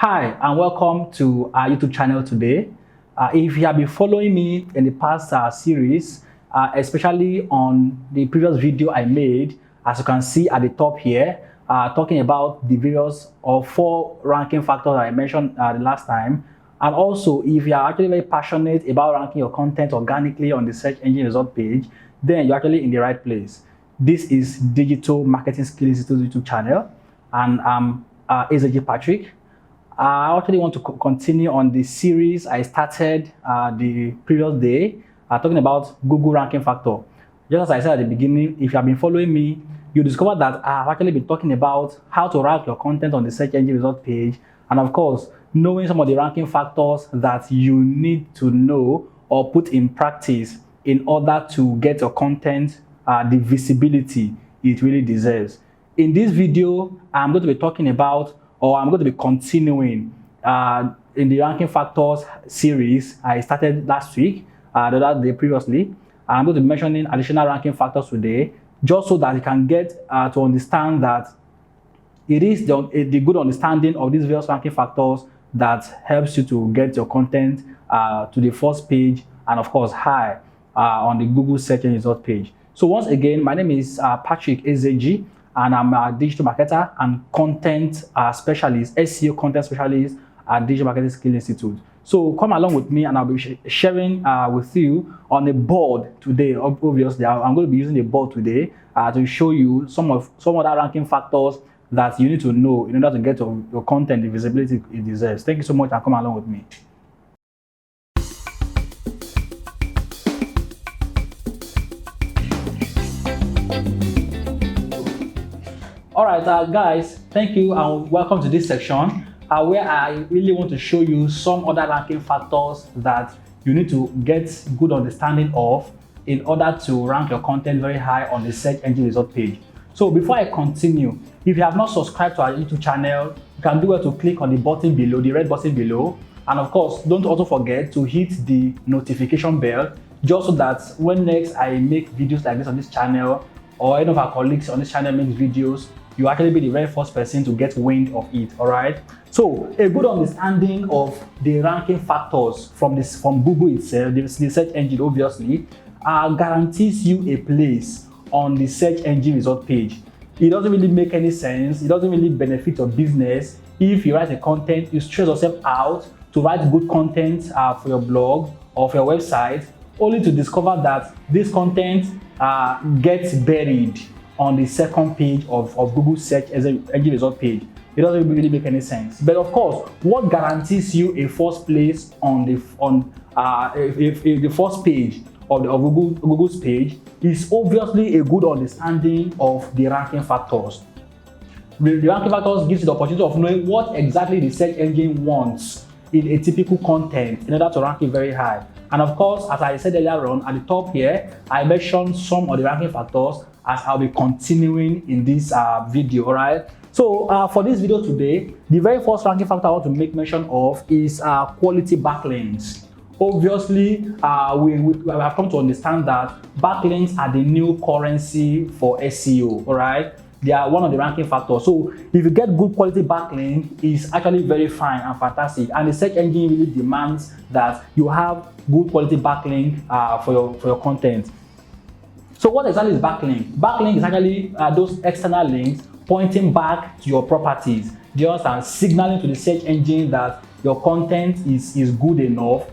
Hi and welcome to our YouTube channel today. If you have been following me in the past series, especially on the previous video I made, as you can see at the top here, talking about the various or 4 ranking factors I mentioned the last time. And also, if you are actually very passionate about ranking your content organically on the search engine result page, then you're actually in the right place. This is Digital Marketing Skills Institute YouTube channel, and I'm AZG Patrick. I actually want to continue on the series I started the previous day, talking about Google ranking factor. Just as I said at the beginning, if you have been following me, you discover that I've actually been talking about how to rank your content on the search engine result page, and of course, knowing some of the ranking factors that you need to know or put in practice in order to get your content the visibility it really deserves. In this video, I'm going to be talking about, or I'm going to be continuing in the ranking factors series I started last week, the other day previously. I'm going to be mentioning additional ranking factors today, just so that you can get to understand that it is the good understanding of these various ranking factors that helps you to get your content to the first page and of course high on the Google search engine result page. So once again, my name is Patrick AZG, and I'm a digital marketer and content specialist, SEO content specialist at Digital Marketing Skills Institute. So come along with me and I'll be sharing with you on a board today. Obviously, I'm going to be using a board today to show you some other ranking factors that you need to know in order to get your content the visibility it deserves. Thank you so much and come along with me. All right, guys, thank you and welcome to this section where I really want to show you some other ranking factors that you need to get good understanding of in order to rank your content very high on the search engine result page. So before I continue, if you have not subscribed to our YouTube channel, you can do well to click on the button below, the red button below. And of course, don't also forget to hit the notification bell, just so that when next I make videos like this on this channel, or any of our colleagues on this channel makes videos, you actually be the very first person to get wind of it. All right. So a good understanding of the ranking factors from Google itself, the search engine obviously, guarantees you a place on the search engine result page. It doesn't really make any sense. It doesn't really benefit your business if you write a content, you stress yourself out to write good content for your blog or for your website, only to discover that this content gets buried on the second page of Google search engine result page. It doesn't really make any sense. But of course, what guarantees you a first place on the first page of Google's page is obviously a good understanding of the ranking factors. The ranking factors gives you the opportunity of knowing what exactly the search engine wants in a typical content in order to rank it very high. And of course, as I said earlier on, at the top here, I mentioned some of the ranking factors as I'll be continuing in this video, all right? So for this video today, the very first ranking factor I want to make mention of is quality backlinks. Obviously, we have come to understand that backlinks are the new currency for SEO, all right? They are one of the ranking factors. So if you get good quality backlink, it's actually very fine and fantastic. And the search engine really demands that you have good quality backlink for your content. So what exactly is backlink? Backlink is actually those external links pointing back to your properties, just and signaling to the search engine that your content is good enough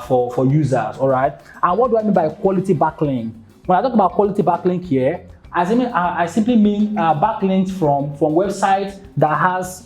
for users, all right? And what do I mean by quality backlink? When I talk about quality backlink here, I simply mean backlinks from websites that has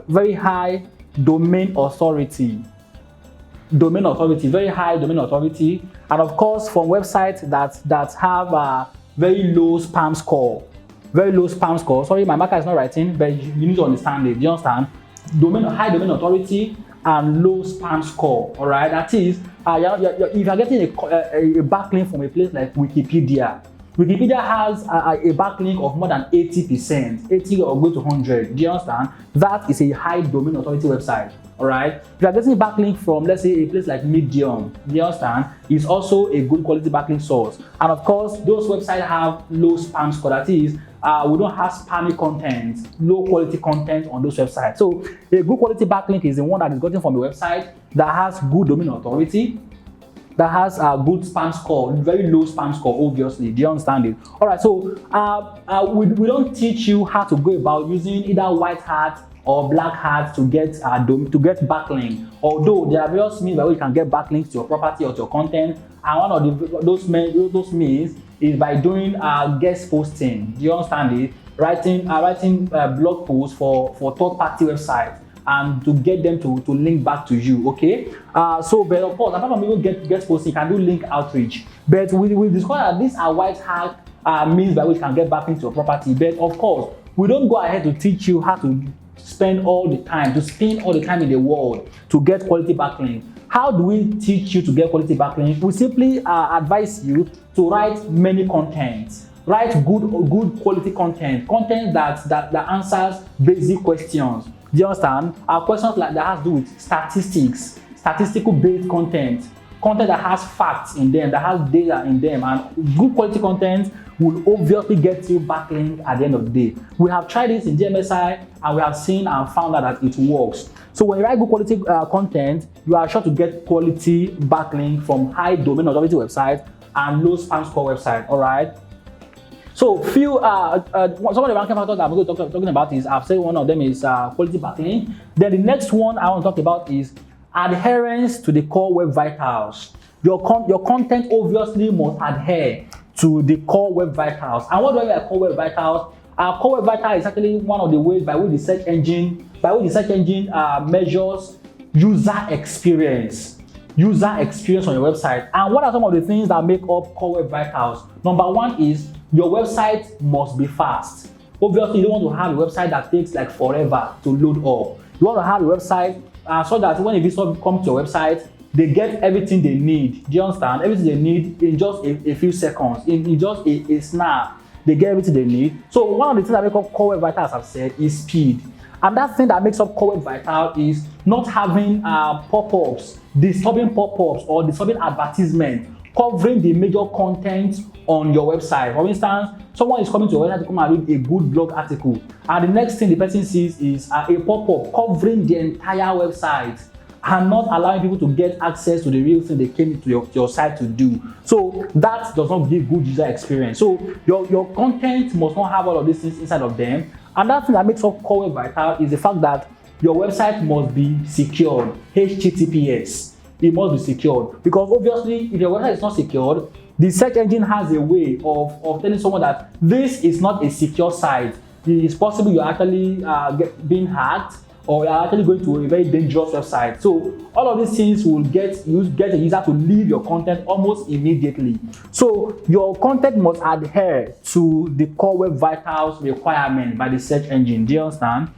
very high domain authority. Very high domain authority, and of course from websites that have very low spam score. Sorry, my marker is not writing, but you need to understand it. Do you understand? High domain authority and low spam score. All right, that is, if you're getting a backlink from a place like Wikipedia has a backlink of more than 80%, 80 or go to 100. Do you understand? That is a high domain authority website. All right. If you are getting a backlink from, let's say, a place like Medium, do you understand? It's also a good quality backlink source. And of course, those websites have low spam score. That is, we don't have spammy content, low quality content on those websites. So a good quality backlink is the one that is gotten from a website that has good domain authority, that has a good spam score, very low spam score, obviously. Do you understand it? All right, so we don't teach you how to go about using either white hat or black hat to get backlink. Although there are various means by which you can get backlinks to your property or to your content, and one of those means is by doing guest posting. Do you understand it? Writing blog posts for third-party websites and to get them to link back to you. Okay. So, but of course, apart from even guest posting, you can do link outreach. But we discovered that these are white hat means by which you can get back into your property. But of course, we don't go ahead to teach you how to spend all the time in the world to get quality backlink. How do we teach you to get quality backlink? We simply advise you to write many content. Write good quality content that answers basic questions. Do you understand? Questions like that has to do with statistics, statistical based content that has facts in them, that has data in them, and good quality content will obviously get you backlink at the end of the day. We have tried this in GMSI and we have seen and found out that it works. So when you write good quality content, you are sure to get quality backlink from high domain authority websites and low spam score websites. All right. So some of the ranking factors that I'm going to talking about is, I've said one of them is quality backlink. Then the next one I want to talk about is adherence to the core web vitals. Your content obviously must adhere to the core web vitals. And what do I mean by core web vitals? Core web vital is actually one of the ways by which the search engine measures user experience on your website. And what are some of the things that make up core web vitals? Number one is your website must be fast. Obviously, you don't want to have a website that takes like forever to load up. You want to have a website so that when a visitor comes to your website, they get everything they need. Do you understand? Everything they need in just a few seconds, in just a snap, they get everything they need. So one of the things that make up core web vital, as I've said, is speed. And that thing that makes up core web vital is not having pop-ups, disturbing pop-ups or disturbing advertisement covering the major content on your website. For instance, someone is coming to your website to come and read a good blog article, and the next thing the person sees is a pop-up covering the entire website and not allowing people to get access to the real thing they came to your site to do. So that does not give good user experience. So your content must not have all of these things inside of them. And that thing that makes up core web vital is the fact that your website must be secured. HTTPS. It must be secured, because obviously if your website is not secured, the search engine has a way of telling someone that this is not a secure site. It is possible you're actually being hacked, or you're actually going to a very dangerous website. So all of these things will get a user to leave your content almost immediately. So your content must adhere to the core web vitals requirement by the search engine. Do you understand?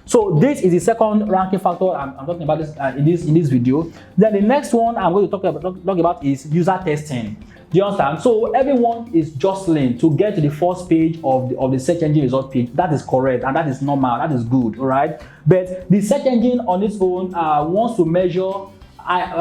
So this is the second ranking factor I'm talking about this in this video. Then the next one I'm going to talk about is user testing. Do you understand? So everyone is jostling to get to the first page of the search engine result page. That is correct and that is normal. That is good, all right? But the search engine on its own wants to measure.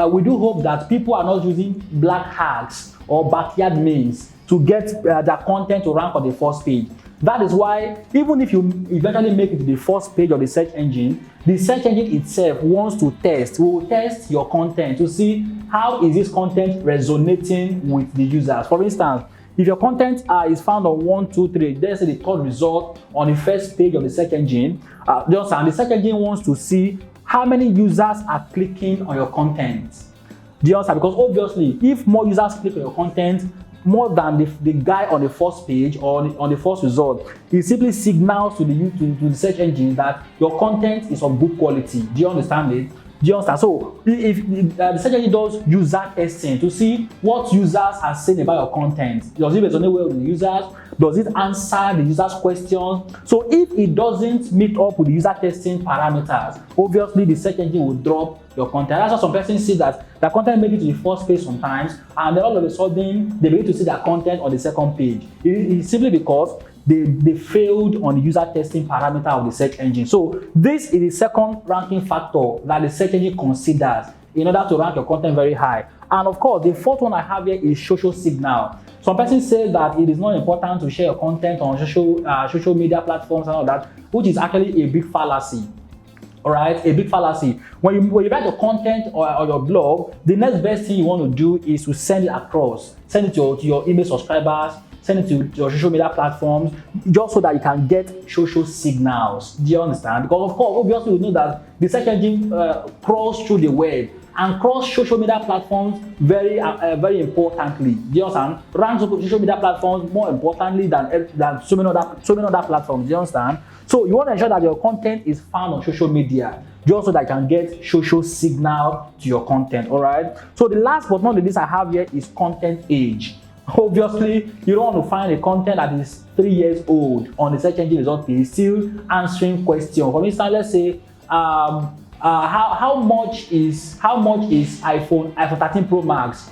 We do hope that people are not using black hats or backyard means to get their content to rank on the first page. That is why even if you eventually make it to the first page of the search engine itself wants to will test your content to see how is this content resonating with the users. For instance, if your content is found on 1, 2, 3, let's say the third result on the first page of the search engine, the search engine wants to see how many users are clicking on your content. Do you understand? Because obviously, if more users click on your content, more than the guy on the first page or on the first result, it simply signals to the search engine that your content is of good quality. Do you understand it? Do you understand? So if the search engine does user testing to see what users are saying about your content, does it resonate well with the users? Does it answer the users' questions? So if it doesn't meet up with the user testing parameters, obviously the search engine will drop your content. That's why some persons see that their content make it to the first page sometimes, and then all of a sudden they begin to see their content on the second page. It's simply because they failed on the user testing parameter of the search engine. So this is the second ranking factor that the search engine considers in order to rank your content very high. And of course, the fourth one I have here is social signal. Some person say that it is not important to share your content on social media platforms and all that, which is actually a big fallacy. All right, a big fallacy. When you write your content or your blog, the next best thing you want to do is to send it across. Send it to your email subscribers, send it to your social media platforms, just so that you can get social signals. Do you understand? Because of course, obviously, we know that the search engine crawls through the web and cross social media platforms very importantly. Do you understand? Rank social media platforms more importantly than so many other platforms. Do you understand? So you want to ensure that your content is found on social media, just so that you can get social signal to your content. All right. So the last but not the least I have here is content age. Obviously, you don't want to find a content that is 3 years old on the search engine result page still answering questions. For instance, let's say how much is iPhone 13 Pro Max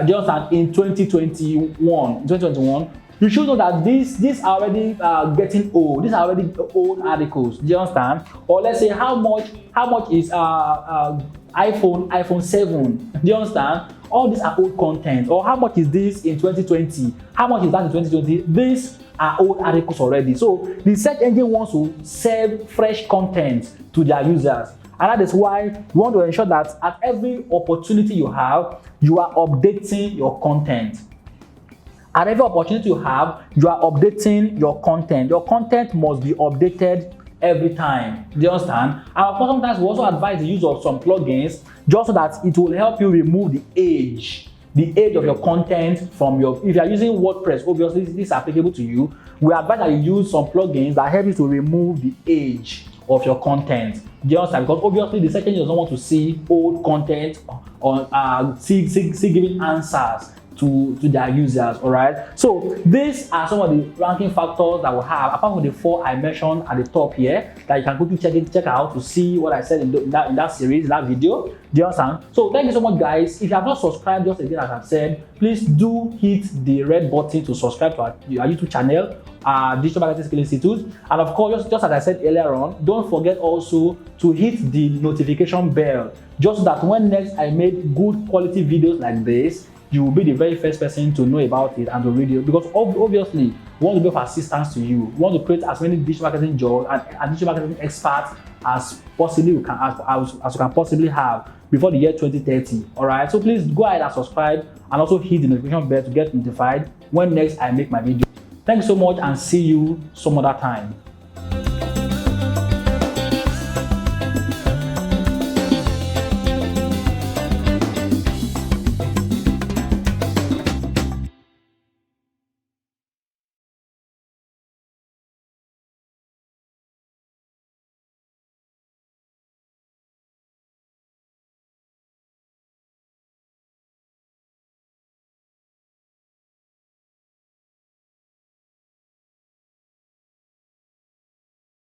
just in 2021? You should know that these are already getting old. These are already old articles. Do you understand? Or let's say how much is iPhone 7? Do you understand? All these are old content. Or how much is this in 2020? How much is that in 2020? These are old articles already. So the search engine wants to serve fresh content to their users. And that is why you want to ensure that at every opportunity you have, you are updating your content. At every opportunity you have, you are updating your content. Your content must be updated every time. Do you understand? And of course, sometimes we also advise the use of some plugins just so that it will help you remove the age of your content from your. If you are using WordPress, obviously this is applicable to you. We advise that you use some plugins that help you to remove the age of your content. Do you understand? Because obviously the search engine doesn't want to see old content or see giving answers to their users. All right, so these are some of the ranking factors that we have apart from the 4 I mentioned at the top here that you can quickly check out to see what I said in that series, that video. Do you understand? So thank you so much, guys. If you have not subscribed, just again as I've said, please do hit the red button to subscribe to our YouTube channel, Digital Marketing Skill Institute. And of course, just as I said earlier on, don't forget also to hit the notification bell, just so that when next I make good quality videos like this, you will be the very first person to know about it and to read it. Because obviously, we want to be of assistance to you. We want to create as many digital marketing jobs and digital marketing experts as possibly you can possibly have before the year 2030. All right. So please go ahead and subscribe and also hit the notification bell to get notified when next I make my video. Thank you so much and see you some other time.